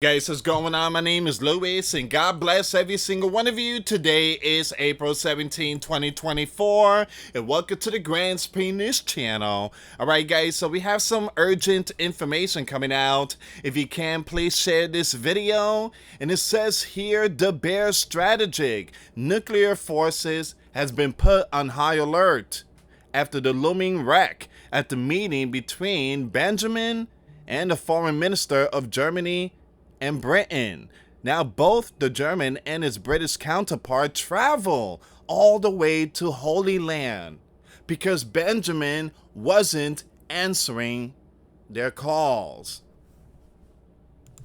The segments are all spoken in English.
Guys, what's going on? My name is Louis, and God bless every single one of you. Today is April 17, 2024, and welcome to the Grand Prix News channel. Alright guys, so we have some urgent information coming out. If you can, please share this video. And it says here, the Bear strategic nuclear forces has been put on high alert after the looming wreck at the meeting between Benjamin and the foreign minister of Germany and Britain. Now both the German and his British counterpart travel all the way to Holy Land because Benjamin wasn't answering their calls.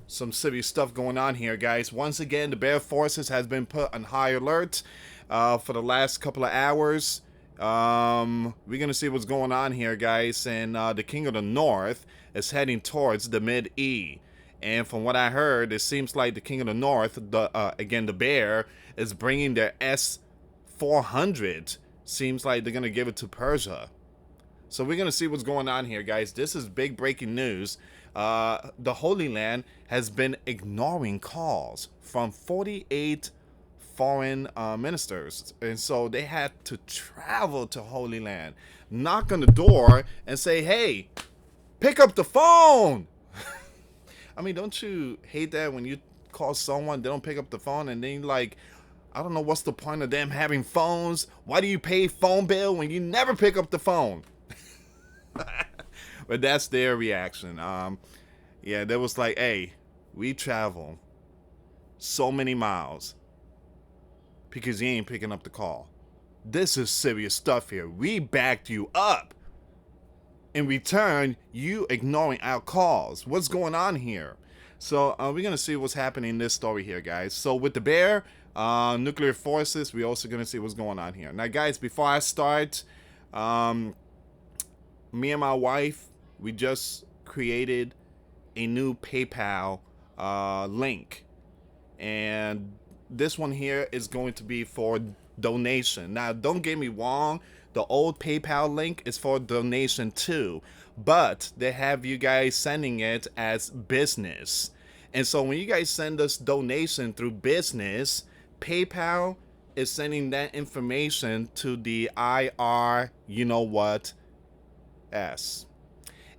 Some serious stuff going on here, guys. Once again, the Bear Forces has been put on high alert for the last couple of hours. We're gonna see what's going on here, guys. And the King of the North is heading towards the Mid-E. And from what I heard, it seems like the King of the North, the Bear, is bringing their S-400. Seems like they're going to give it to Persia. So we're going to see what's going on here, guys. This is big breaking news. The Holy Land has been ignoring calls from 48 foreign ministers. And so they had to travel to Holy Land, knock on the door, and say, hey, pick up the phone. I mean, don't you hate that when you call someone, they don't pick up the phone, and then like, I don't know what's the point of them having phones. Why do you pay phone bill when you never pick up the phone? But that's their reaction. Yeah, they was like, hey, we travel so many miles because you ain't picking up the call. This is serious stuff here. We backed you up. In return, you ignoring our calls. What's going on here? So we're going to see what's happening in this story here, guys. So with the Bear, nuclear forces, we're also going to see what's going on here. Now, guys, before I start, me and my wife, we just created a new PayPal link. And this one here is going to be for donation. Now, don't get me wrong. The old PayPal link is for donation too, but they have you guys sending it as business. And so when you guys send us donation through business, PayPal is sending that information to the IR, you know what, S.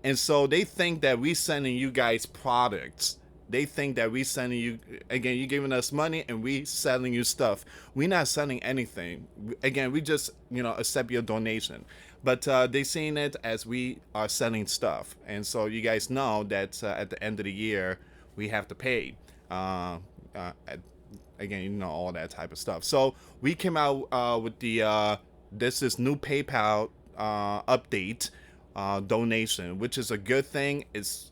And so they think that we sending you guys products. They think that we sending you, again, you giving us money and we selling you stuff. We're not selling anything. Again, we just, accept your donation. But they seeing it as we are selling stuff. And so you guys know that at the end of the year, we have to pay. Again, all that type of stuff. So we came out with this is new PayPal update. Donation, which is a good thing.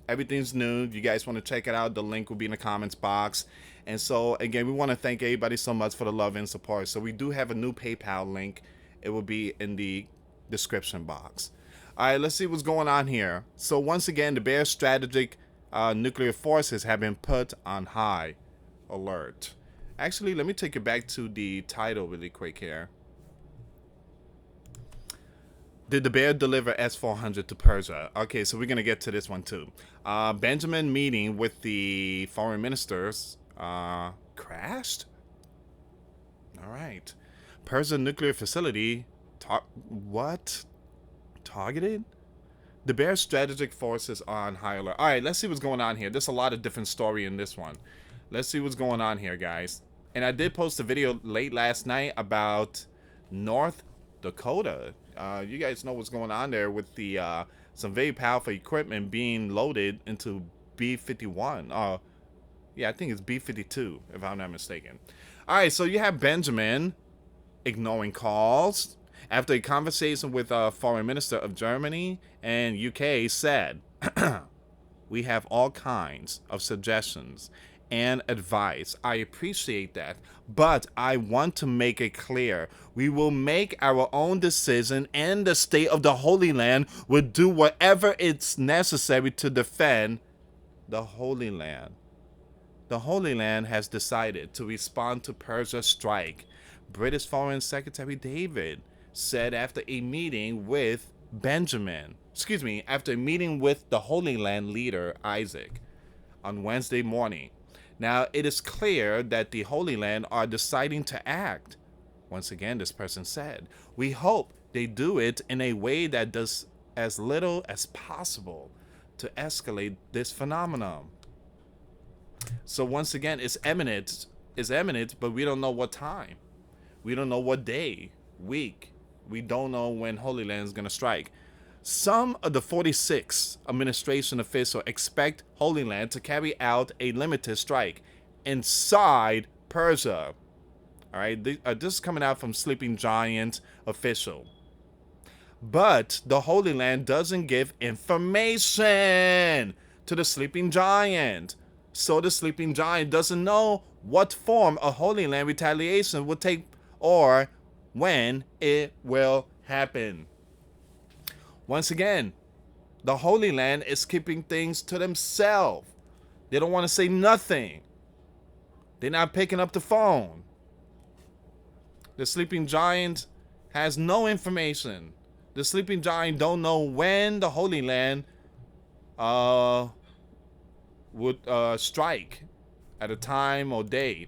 Everything's new. If you guys want to check it out, the link will be in the comments box. And so again, we want to thank everybody so much for the love and support. So we do have a new PayPal link. It will be in the description box. All right, let's see what's going on here. So once again, the Bear strategic nuclear forces have been put on high alert. Actually, let me take it back to the title really quick here. Did the Bear deliver S-400 to Persia? Okay, so we're going to get to this one too. Benjamin meeting with the foreign ministers crashed? All right. Persia nuclear facility, targeted? The Bear strategic forces are on high alert. All right, let's see what's going on here. There's a lot of different story in this one. Let's see what's going on here, guys. And I did post a video late last night about North Dakota. You guys know what's going on there with the some very powerful equipment being loaded into B-51. Yeah, I think it's B-52 if I'm not mistaken. All right, so you have Benjamin ignoring calls after a conversation with a foreign minister of Germany and UK said, "We have all kinds of suggestions and advice. I appreciate that, but I want to make it clear. We will make our own decision, and the state of the Holy Land will do whatever it's necessary to defend the Holy Land. The Holy Land has decided to respond to Persia's strike," British Foreign Secretary David said after a meeting with after a meeting with the Holy Land leader Isaac on Wednesday morning. Now, it is clear that the Holy Land are deciding to act. Once again, this person said, we hope they do it in a way that does as little as possible to escalate this phenomenon. So once again, it's imminent, but we don't know what time. We don't know what day, week. We don't know when Holy Land is going to strike. Some of the 46 administration officials expect Holy Land to carry out a limited strike inside Persia. All right, this is coming out from Sleeping Giant official. But the Holy Land doesn't give information to the Sleeping Giant. So the Sleeping Giant doesn't know what form of Holy Land retaliation will take or when it will happen. Once again, the Holy Land is keeping things to themselves. They don't want to say nothing. They're not picking up the phone. The Sleeping Giant has no information. The Sleeping Giant don't know when the Holy Land would strike at a time or day.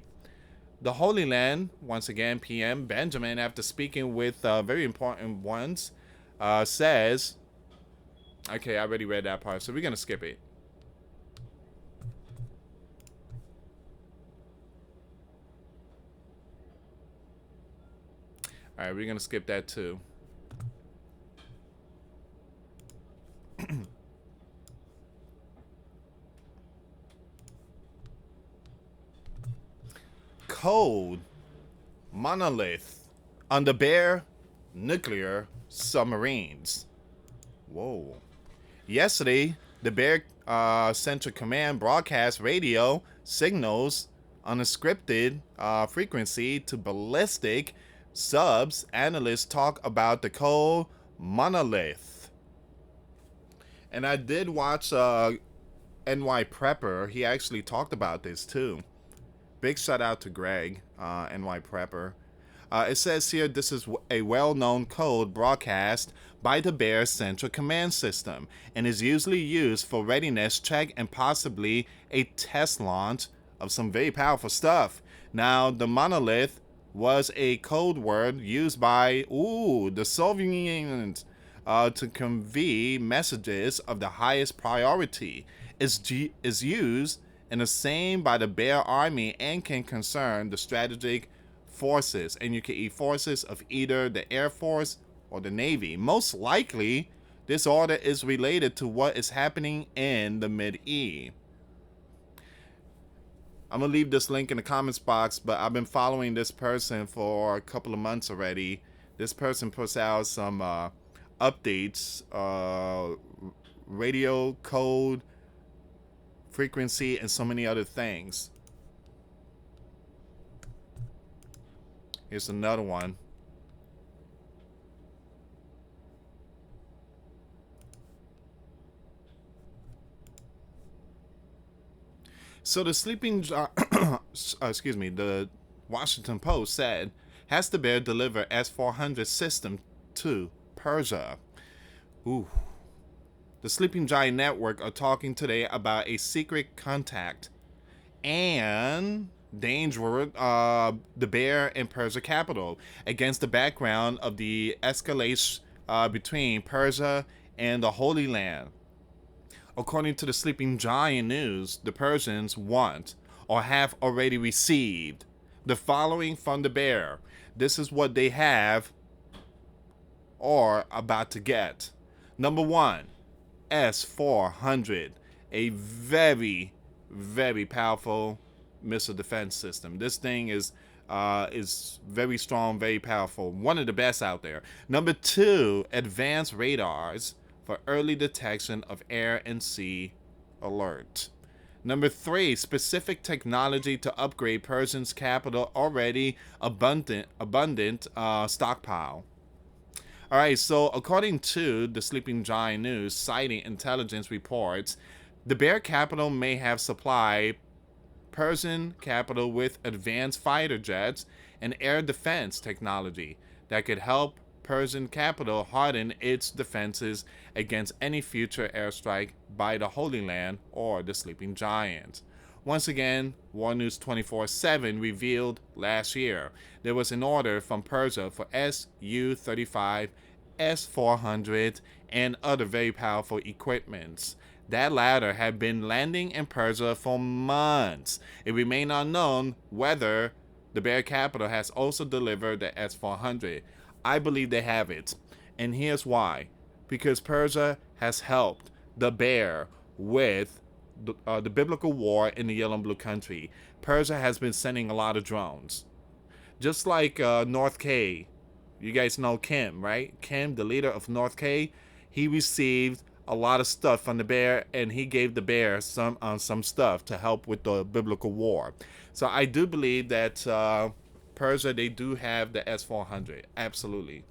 The Holy Land, once again, PM Benjamin, after speaking with very important ones, says, okay, I already read that part, so we're going to skip it. All right, we're going to skip that too. Code monolith on the bare nuclear submarines. Whoa. Yesterday, the Bear Central Command broadcast radio signals on a scripted frequency to ballistic subs. Analysts talk about the code monolith. And I did watch NY Prepper. He actually talked about this too. Big shout out to Greg, NY Prepper. It says here this is a well-known code broadcast by the Bear Central Command System and is usually used for readiness check and possibly a test launch of some very powerful stuff. Now, the monolith was a code word used by the Soviet Union to convey messages of the highest priority. Is used in the same by the Bear Army and can concern the strategic forces, NUKE forces of either the Air Force or the Navy. Most likely, this order is related to what is happening in the Mid-East. I'm going to leave this link in the comments box, but I've been following this person for a couple of months already. This person puts out some updates, radio code, frequency, and so many other things. Here's another one. So the the Washington Post said, has the Bear deliver S-400 system to Persia? Ooh. The Sleeping Giant Network are talking today about a secret contact and danger the Bear and Persia capital against the background of the escalation between Persia and the Holy Land. According to the Sleeping Giant News, the Persians want or have already received the following from the Bear. This is what they have or about to get. Number one, S-400, a very, very powerful missile defense system. This thing is very strong, very powerful. One of the best out there. Number two, advanced radars for early detection of air and sea alert. Number three, specific technology to upgrade Persia's capital already abundant stockpile. All right, so according to the Sleeping Giant News, citing intelligence reports, the Bear capital may have supplied Persian capital with advanced fighter jets and air defense technology that could help Persian capital harden its defenses against any future airstrike by the Holy Land or the Sleeping Giant. Once again, War News 24/7 revealed last year there was an order from Persia for Su-35, S-400, and other very powerful equipments. That latter had been landing in Persia for months. It remained unknown whether the Bear Capital has also delivered the S-400. I believe they have it. And here's why. Because Persia has helped the Bear with the biblical war in the Yellow and Blue Country. Persia has been sending a lot of drones. Just like North K. You guys know Kim, right? Kim, the leader of North K, he received a lot of stuff from the Bear, and he gave the Bear some stuff to help with the biblical war. So I do believe that Persia, they do have the S-400. Absolutely.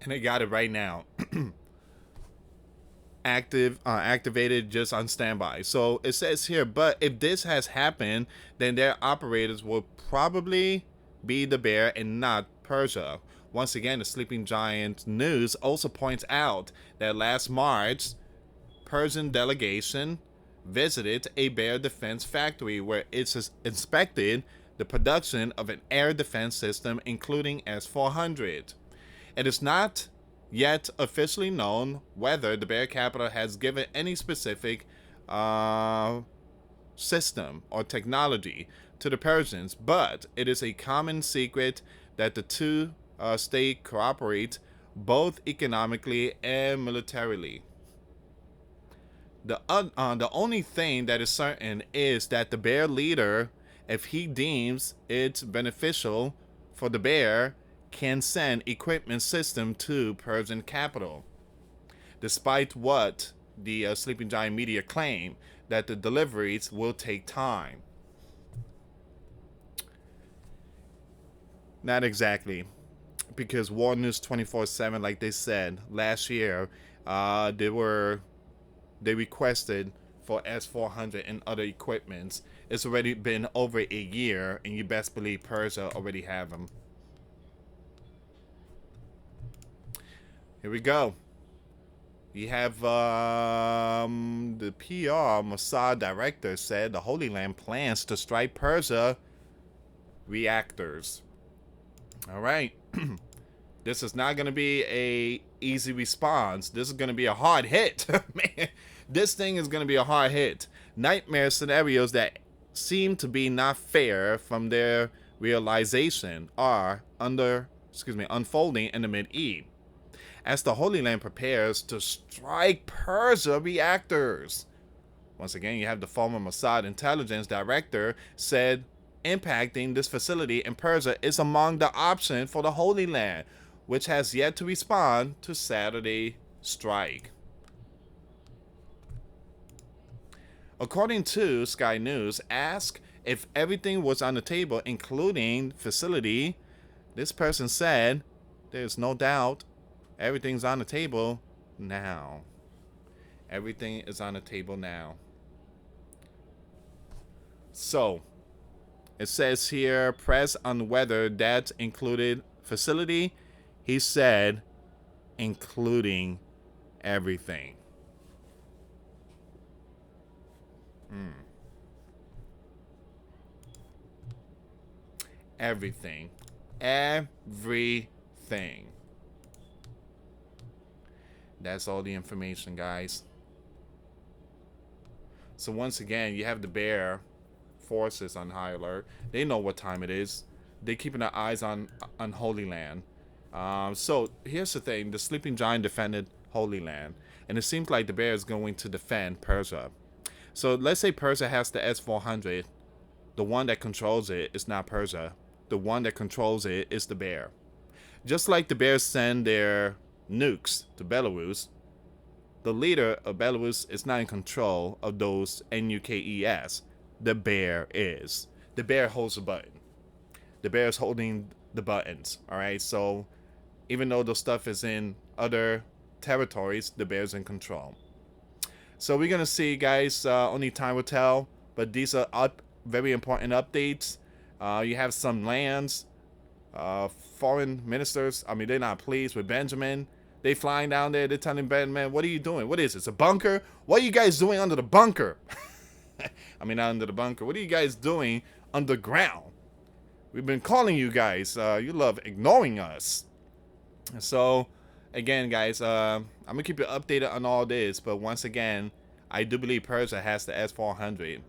And they got it right now. Activated, just on standby. So it says here, but if this has happened, then their operators will probably be the Bear and not Persia. Once again, the Sleeping Giant news also points out that last March, Persian delegation visited a Bear defense factory where it inspected the production of an air defense system, including S-400. It is not yet officially known whether the Bear Capital has given any specific system or technology to the Persians, but it is a common secret that the two states cooperate both economically and militarily. The only thing that is certain is that the Bear leader, if he deems it beneficial for the Bear, can send equipment system to Persian capital. Despite what the Sleeping Giant media claim, that the deliveries will take time. Not exactly, because War News 24/7, like they said last year, they requested for S-400 and other equipments. It's already been over a year, and you best believe Persia already have them. Here we go. You have the PR Mossad director said the Holy Land plans to strike Persia reactors. All right. This is not going to be a easy response. This is going to be a hard hit. Man, this thing is going to be a hard hit. Nightmare scenarios that seem to be not fair from their realization are unfolding in the Mid-East as the Holy Land prepares to strike Persia reactors. Once again, you have the former Mossad intelligence director said impacting this facility in Persia is among the options for the Holy Land, which has yet to respond to Saturday strike. According to Sky News, asked if everything was on the table, including facility, this person said, "There's no doubt everything's on the table now." Everything is on the table now. So, it says here, press on whether that included facility. He said, including everything. Everything. Everything. That's all the information, guys. So once again, you have the Bear forces on high alert. They know what time it is. They're keeping their eyes on Holy Land. So here's the thing. The Sleeping Giant defended Holy Land. And it seems like the Bear is going to defend Persia. So let's say Persia has the S-400. The one that controls it is not Persia. The one that controls it is the Bear. Just like the Bears send their nukes to Belarus, the leader of Belarus is not in control of those nukes. The Bear is. The Bear holds the button. The Bear is holding the buttons. All right. So even though the stuff is in other territories, the Bear's in control. So we're gonna see, guys. Only time will tell. But these are very important updates. You have some lands. Foreign ministers, they're not pleased with Benjamin. They flying down there. They're telling Batman, what are you doing? What is this, a bunker? What are you guys doing under the bunker? I mean, not under the bunker. What are you guys doing underground? We've been calling you guys. You love ignoring us. So, again, guys, I'm going to keep you updated on all this. But once again, I do believe Persia has the S-400.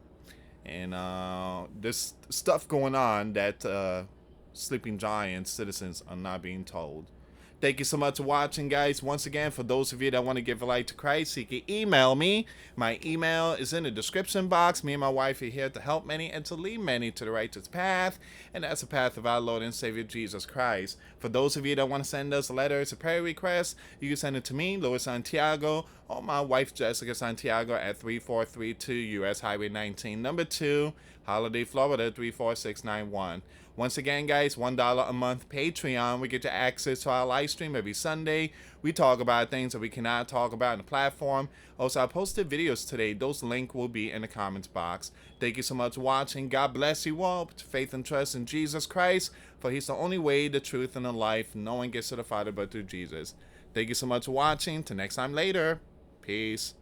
And there's stuff going on that Sleeping Giant citizens are not being told. Thank you so much for watching, guys. Once again, for those of you that want to give a life to Christ, you can email me. My email is in the description box. Me and my wife are here to help many and to lead many to the righteous path, and that's the path of our Lord and Savior Jesus Christ. For those of you that want to send us letters or prayer requests, you can send it to me, US Santiago, or my wife Jessica Santiago at 3432 US Highway 19, number 2, Holiday, Florida 34691. Once again, guys, $1 a month Patreon. We get you access to our live stream every Sunday. We talk about things that we cannot talk about in the platform. Also, I posted videos today. Those links will be in the comments box. Thank you so much for watching. God bless you all. Put your faith and trust in Jesus Christ, for he's the only way, the truth, and the life. No one gets to the Father but through Jesus. Thank you so much for watching. Till next time later. Peace.